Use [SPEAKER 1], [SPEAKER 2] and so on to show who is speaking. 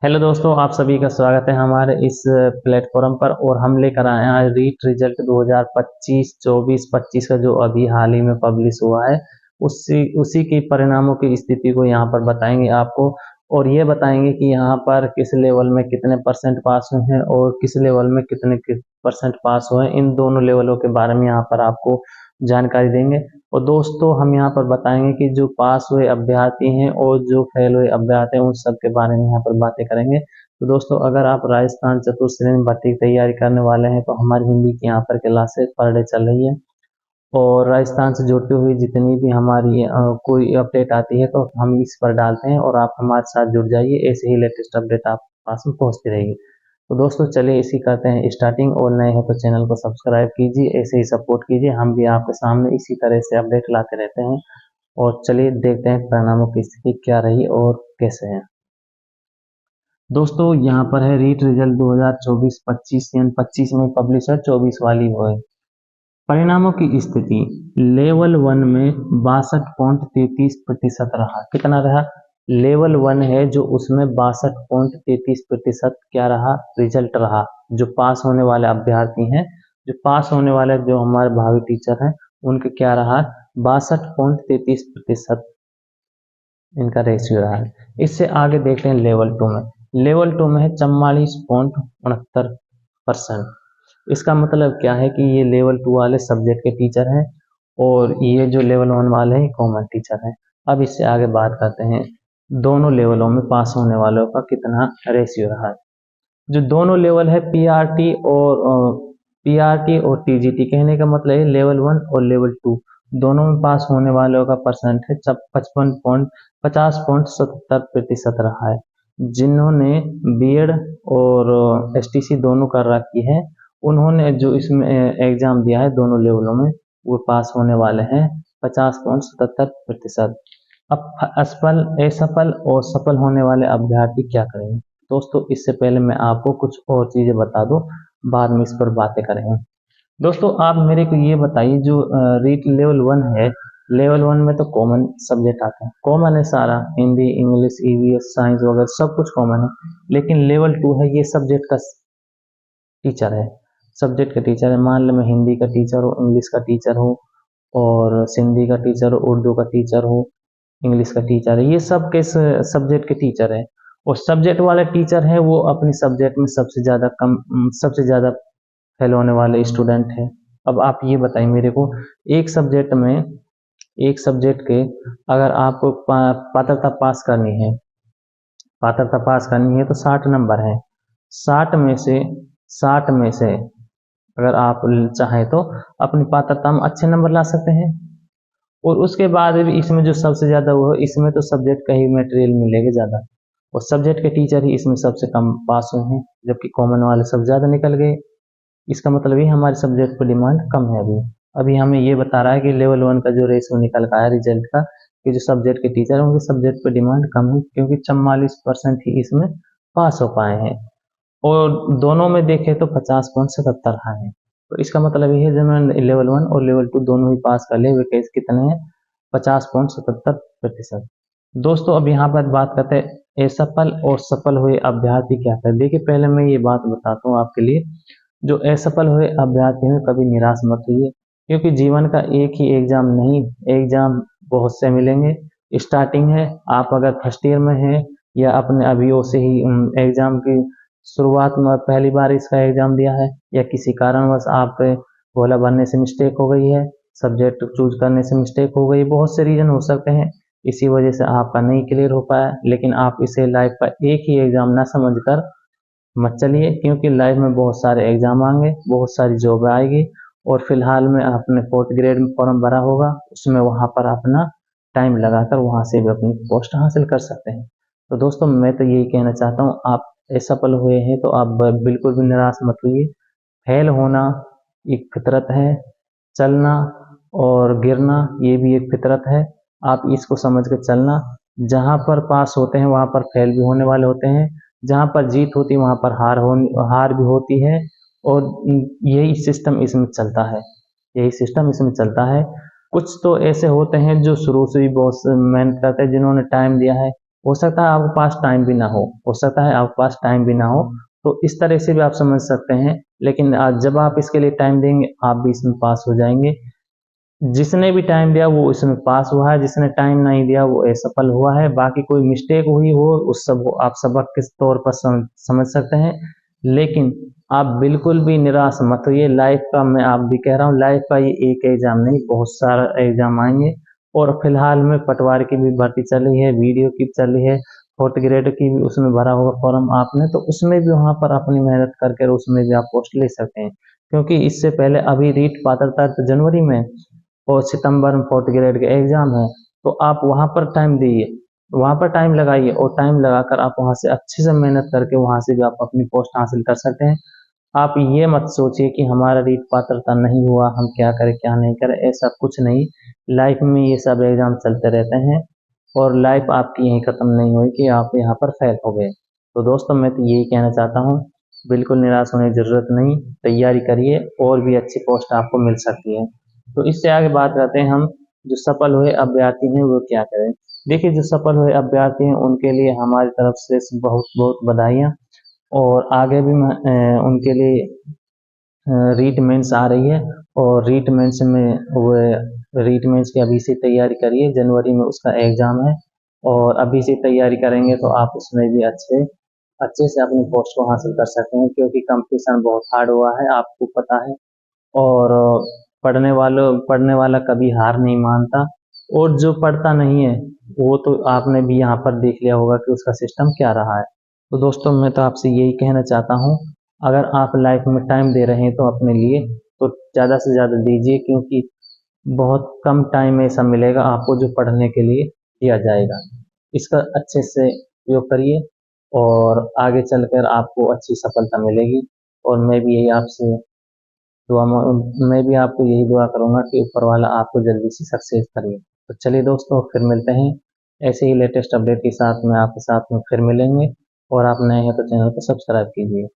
[SPEAKER 1] Hello दोस्तों, आप सभी का स्वागत है हमारे इस प्लेटफॉर्म पर। और हम लेकर आए हैं आज रीट रिजल्ट 2025 24-25 का जो अभी हाल ही में पब्लिश हुआ है। उसी की परिणामों की स्थिति को यहाँ पर बताएंगे आपको। और ये बताएंगे कि यहाँ पर किस लेवल में कितने परसेंट पास हुए हैं और किस लेवल में कितने परसेंट पास हुए हैं। इन दोनों लेवलों के बारे में यहाँ पर आपको जानकारी देंगे। और दोस्तों, हम यहाँ पर बताएंगे कि जो पास हुए अभ्यर्थी हैं और जो फेल हुए अभ्यर्थी हैं उन सब के बारे में यहाँ पर बातें करेंगे। तो दोस्तों, अगर आप राजस्थान चतुर्थ श्रेणी भर्ती की तैयारी करने वाले हैं तो हमारी हिंदी की यहाँ पर क्लासेस पर डे चल रही है। और राजस्थान से जुड़ती हुई जितनी भी हमारी कोई अपडेट आती है तो हम इस पर डालते हैं और आप हमारे साथ जुड़ जाइए। ऐसे ही लेटेस्ट अपडेट आप पास में पहुँचती रहेगी। तो दोस्तों, चलिए इसी करते हैं स्टार्टिंग। और नए हैं तो चैनल को सब्सक्राइब कीजिए, ऐसे ही सपोर्ट कीजिए। हम भी आपके सामने इसी तरह से अपडेट लाते रहते हैं। और चलिए देखते हैं परिणामों की स्थिति क्या रही और कैसे है। दोस्तों, यहाँ पर है रीट रिजल्ट 2024-25 यानी 25 में पब्लिश है, 24 वाली वो है। परिणामों की स्थिति लेवल 1 में 62.33% रहा। कितना रहा? लेवल 1 है जो उसमें 62.33% क्या रहा? रिजल्ट रहा। जो पास होने वाले अभ्यर्थी हैं, जो पास होने वाले जो हमारे भावी टीचर हैं, उनके क्या रहा? 62.33% इनका रेशियो रहा है। इससे आगे देखते हैं लेवल 2 में। लेवल 2 में है 44.69%। इसका मतलब क्या है कि ये लेवल 2 वाले सब्जेक्ट के टीचर हैं और ये जो लेवल 1 वाले हैं कॉमन टीचर हैं। अब इससे आगे बात करते हैं दोनों लेवलों में पास होने वालों का कितना रेशियो रहा है। जो दोनों लेवल है पीआरटी और टीजीटी, कहने का मतलब है लेवल 1 और लेवल 2 दोनों में पास होने वालों का परसेंट है 50.77% रहा है। जिन्होंने बीएड और एसटीसी दोनों कर रखी है, उन्होंने जो इसमें एग्जाम दिया है दोनों लेवलों में, वो पास होने वाले हैं 50.77%। अब असफल और सफल होने वाले अभ्यर्थी क्या करेंगे? दोस्तों, इससे पहले मैं आपको कुछ और चीजें बता दूं, बाद में इस पर बातें करेंगे। दोस्तों, आप मेरे को ये बताइए, जो रीट लेवल 1 है, लेवल 1 में तो कॉमन सब्जेक्ट आते हैं, कॉमन है सारा, हिंदी, इंग्लिश, ईवीएस, साइंस वगैरह सब कुछ कॉमन है। लेकिन लेवल 2 है, ये सब्जेक्ट का टीचर है, सब्जेक्ट का टीचर है। मान लो मैं हिंदी का टीचर हूँ, इंग्लिश का टीचर हूँ, और सिंधी का टीचर हूँ, उर्दू का टीचर हूँ, इंग्लिश का टीचर है, ये सब के सब्जेक्ट के टीचर है। और सब्जेक्ट वाले टीचर है वो अपनी सब्जेक्ट में सबसे ज्यादा फेल होने वाले स्टूडेंट है। अब आप ये बताइए मेरे को, एक सब्जेक्ट में, एक सब्जेक्ट के अगर आपको पात्रता पास करनी है, पात्रता पास करनी है तो 60 नंबर है। 60 में से 60 में से अगर आप चाहें तो अपनी पात्रता में अच्छे नंबर ला सकते हैं। और उसके बाद भी इसमें जो सबसे ज्यादा वो है, इसमें तो सब्जेक्ट का ही मटेरियल मिलेगा ज्यादा, और सब्जेक्ट के टीचर ही इसमें सबसे कम पास हुए हैं, जबकि कॉमन वाले सब ज्यादा निकल गए। इसका मतलब ये हमारे सब्जेक्ट पर डिमांड कम है। अभी अभी हमें ये बता रहा है कि लेवल 1 का जो रेशियो निकल का है रिजल्ट का, कि जो सब्जेक्ट के टीचर हैं उनके सब्जेक्ट पर डिमांड कम है, क्योंकि 44% ही इसमें पास हो पाए हैं। और दोनों में देखें तो 50.77 रहा है। तो इसका मतलब ये है जिन्होंने लेवल 1 और लेवल 2 दोनों ही पास कर लिए वे केस कितने हैं? 50.77%। दोस्तों, अब यहाँ पर बात करते हैं असफल और सफल हुए अभ्यर्थी क्या करते हैं। देखिए, पहले मैं ये बात बताता हूँ आपके लिए, जो असफल हुए अभ्यर्थी हैं कभी निराश मत होइए, क्योंकि जीवन का एक ही एग्जाम नहीं, एग्जाम बहुत से मिलेंगे। स्टार्टिंग है, आप अगर फर्स्ट ईयर में हैं या अपने अभियो से ही एग्जाम की शुरुआत में पहली बार इसका एग्जाम दिया है, या किसी कारणवश आप गोला भरने से मिस्टेक हो गई है, सब्जेक्ट चूज करने से मिस्टेक हो गई, बहुत से रीजन हो सकते हैं, इसी वजह से आपका नहीं क्लियर हो पाया। लेकिन आप इसे लाइफ का एक ही एग्जाम ना समझकर मत चलिए, क्योंकि लाइफ में बहुत सारे एग्जाम आएंगे, बहुत सारी जॉब आएगी। और फिलहाल में आपने 4th ग्रेड में फॉर्म भरा होगा, उसमें वहां पर अपना टाइम लगाकर वहां से भी अपनी पोस्ट हासिल कर सकते हैं। तो दोस्तों, मैं तो यही कहना चाहता हूँ, आप असफल हुए हैं तो आप बिल्कुल भी निराश मत हुइए। फेल होना एक फितरत है, चलना और गिरना ये भी एक फितरत है। आप इसको समझ के चलना, जहां पर पास होते हैं वहां पर फेल भी होने वाले होते हैं, जहां पर जीत होती है वहां पर हार भी होती है। और यही सिस्टम इसमें चलता है, यही सिस्टम इसमें चलता है। कुछ तो ऐसे होते हैं जो शुरू से ही बहुत मेहनत करते हैं, जिन्होंने टाइम दिया है, हो सकता है आपके पास टाइम भी ना हो सकता है आपके पास टाइम भी ना हो, तो इस तरह से भी आप समझ सकते हैं। लेकिन जब आप इसके लिए टाइम देंगे आप भी इसमें पास हो जाएंगे। जिसने भी टाइम दिया वो इसमें पास हुआ है, जिसने टाइम नहीं दिया वो असफल हुआ है। बाकी कोई मिस्टेक हुई हो उस सब को आप सबक के तौर पर समझ सकते हैं। लेकिन आप बिल्कुल भी निराश मत होइए। लाइफ का मैं आप भी कह रहा हूँ, लाइफ का ये एक एग्जाम नहीं, बहुत सारा एग्जाम आएंगे। और फिलहाल में पटवार की भी भर्ती चल रही है, वीडियो की चल रही है, फोर्थ ग्रेड की भी उसमें भरा होगा फॉर्म आपने, तो उसमें भी वहां पर अपनी मेहनत करके उसमें भी आप पोस्ट ले सकते हैं। क्योंकि इससे पहले अभी रीट पात्रता तो जनवरी में और सितंबर में फोर्थ ग्रेड के एग्जाम है, तो आप वहां पर टाइम दीजिए, वहां पर टाइम लगाइए, और टाइम लगाकर आप वहां से अच्छे से मेहनत करके वहां से भी आप अपनी पोस्ट हासिल कर सकते हैं। आप ये मत सोचिए कि हमारा रीट पात्रता नहीं हुआ, हम क्या करें क्या नहीं करें, ऐसा कुछ नहीं। लाइफ में ये सब एग्जाम चलते रहते हैं, और लाइफ आपकी यहीं खत्म नहीं हुई कि आप यहाँ पर फेल हो गए। तो दोस्तों मैं तो यही कहना चाहता हूँ, बिल्कुल निराश होने की जरूरत नहीं, तैयारी करिए और भी अच्छी पोस्ट आपको मिल सकती है। तो इससे आगे बात करते हैं हम, जो सफल हुए अभ्यर्थी हैं वो क्या करें। देखिए, जो सफल हुए अभ्यर्थी हैं उनके लिए हमारी तरफ से बहुत बहुत बधाइयाँ। और आगे भी उनके लिए रीट मेंस आ रही है, और रीट मेंस में वो रीट मेंस की अभी से तैयारी करिए, जनवरी में उसका एग्जाम है। और अभी से तैयारी करेंगे तो आप उसमें भी अच्छे अच्छे से अपनी पोस्ट को हासिल कर सकते हैं, क्योंकि कंपटीशन बहुत हार्ड हुआ है, आपको पता है। और पढ़ने वाला कभी हार नहीं मानता, और जो पढ़ता नहीं है वो तो आपने भी यहाँ पर देख लिया होगा कि उसका सिस्टम क्या रहा है। तो दोस्तों मैं तो आपसे यही कहना चाहता हूँ, अगर आप लाइफ में टाइम दे रहे हैं तो अपने लिए तो ज़्यादा से ज़्यादा दीजिए, क्योंकि बहुत कम टाइम ऐसा मिलेगा आपको जो पढ़ने के लिए दिया जाएगा। इसका अच्छे से उपयोग करिए, और आगे चलकर आपको अच्छी सफलता मिलेगी। और मैं भी यही आपसे दुआ मैं भी आपको यही दुआ करूंगा कि ऊपर वाला आपको जल्दी से सक्सेस करे। तो चलिए दोस्तों, फिर मिलते हैं ऐसे ही लेटेस्ट अपडेट के साथ में, आपके साथ में फिर मिलेंगे। और आप नए हैं तो चैनल को सब्सक्राइब कीजिए।